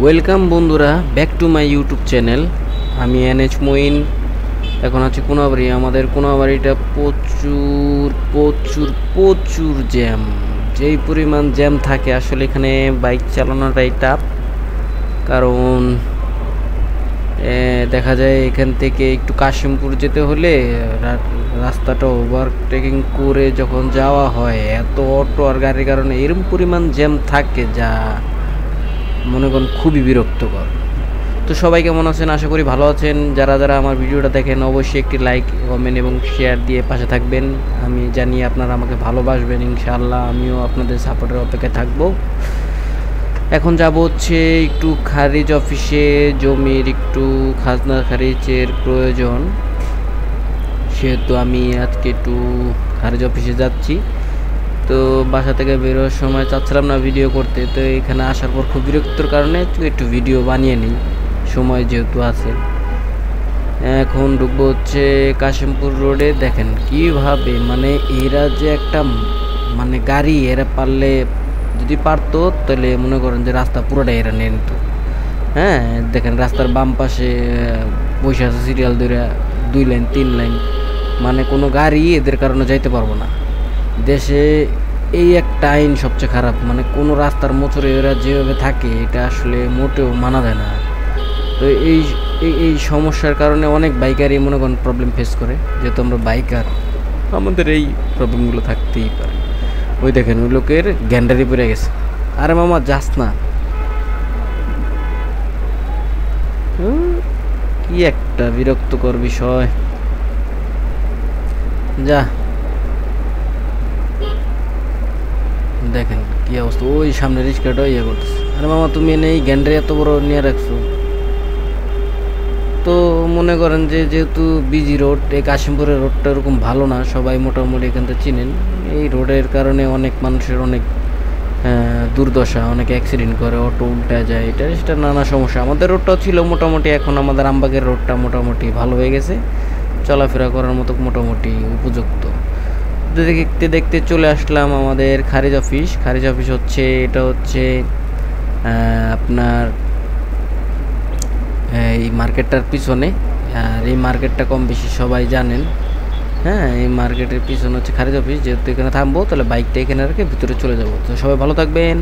Welcome বন্ধুরা, back to my YouTube channel. আমি NH Moin. এখন আছি কোনাবাড়ি। আমাদের কোনাবাড়িটা প্রচুর প্রচুর প্রচুর জ্যাম। যেই পরিমাণ জ্যাম থাকে আসলে এখানে বাইক চালানোটাই টাফ। কারণ দেখা যায় এখান থেকে একটু কাশিমপুর যেতে হলে রাস্তাটা ওভারটেকিং করে যখন যাওয়া হয়, এত অটো আর গাড়ির কারণে এরকম পরিমাণ জ্যাম থাকে যা মনে করেন খুবই বিরক্তকর। তো সবাই কেমন আছেন? আশা করি ভালো আছেন। যারা যারা আমার ভিডিওটা দেখেন অবশ্যই একটি লাইক, কমেন্ট এবং শেয়ার দিয়ে পাশে থাকবেন। আমি জানি আপনারা আমাকে ভালোবাসবেন, ইনশাআল্লাহ আমিও আপনাদের সাপোর্টের অপেক্ষায় থাকব। এখন যাব হচ্ছে একটু খারিজ অফিসে, জমির একটু খাজনা খারিজের প্রয়োজন, সেহেতু আমি আজকে একটু খারিজ অফিসে যাচ্ছি। তো বাসা থেকে বেরোর সময় চাচ্ছিলাম না ভিডিও করতে, তো এখানে আসার পর খুব বিরক্তর কারণে একটু ভিডিও বানিয়ে নিই, সময় যেহেতু আছে। এখন ঢুকবো হচ্ছে কাশিমপুর রোডে। দেখেন কীভাবে মানে এরা যে একটা মানে গাড়ি এরা পারলে যদি পারতো তাহলে মনে করেন যে রাস্তা পুরোটাই এরা নিয়ে নিত। হ্যাঁ, দেখেন রাস্তার বাম পাশে বসে আছে সিরিয়াল ধরে 2 লাইন 3 লাইন, মানে কোনো গাড়ি এদের কারণে যাইতে পারবো না। দেশে এই একটা আইন সবচেয়ে খারাপ, মানে কোনো রাস্তার মোচরে এরা যেভাবে থাকে এটা আসলে মোটেও মানা যায় না। তো এই এই সমস্যার কারণে অনেক বাইকারই মনে করেন প্রবলেম ফেস করে। যেহেতু আমরা বাইকার, আমাদের এই প্রবলেমগুলো থাকতেই পারে। ওই দেখেন ওই লোকের গ্যান্ডারি পড়ে গেছে। আরে মামা যাস না, কি একটা বিরক্তকর বিষয়। যা দেখেন কি অবস্থা, ওই সামনে রিক্সাটা ইয়ে করতেছে। আরে মামা তুমি এই গ্যান্ডারি এত বড় নিয়ে রাখছো। তো মনে করেন যে যেহেতু বিজি রোড, এই কাশিমপুরের রোডটা এরকম ভালো না, সবাই মোটামুটি এখান থেকে চিনেন। এই রোডের কারণে অনেক মানুষের অনেক দুর্দশা, অনেক অ্যাক্সিডেন্ট করে, অটো উল্টা যায়, এটা সেটা নানা সমস্যা। আমাদের রোডটাও ছিল মোটামুটি, এখন আমাদের আমবাগের রোডটা মোটামুটি ভালো হয়ে গেছে, চলাফেরা করার মতো মোটামুটি উপযুক্ত। দেখতে দেখতে চলে আসলাম আমাদের খারিজ অফিস। খারিজ অফিস হচ্ছে এটা হচ্ছে আপনার এই মার্কেটটার পিছনে। আর এই মার্কেটটা কম বেশি সবাই জানেন। হ্যাঁ, এই মার্কেটের পিছনে হচ্ছে খারিজ অফিস। যেহেতু এখানে থামবো তাহলে বাইকটা এখানে রেখে ভিতরে চলে যাবো। তো সবাই ভালো থাকবেন।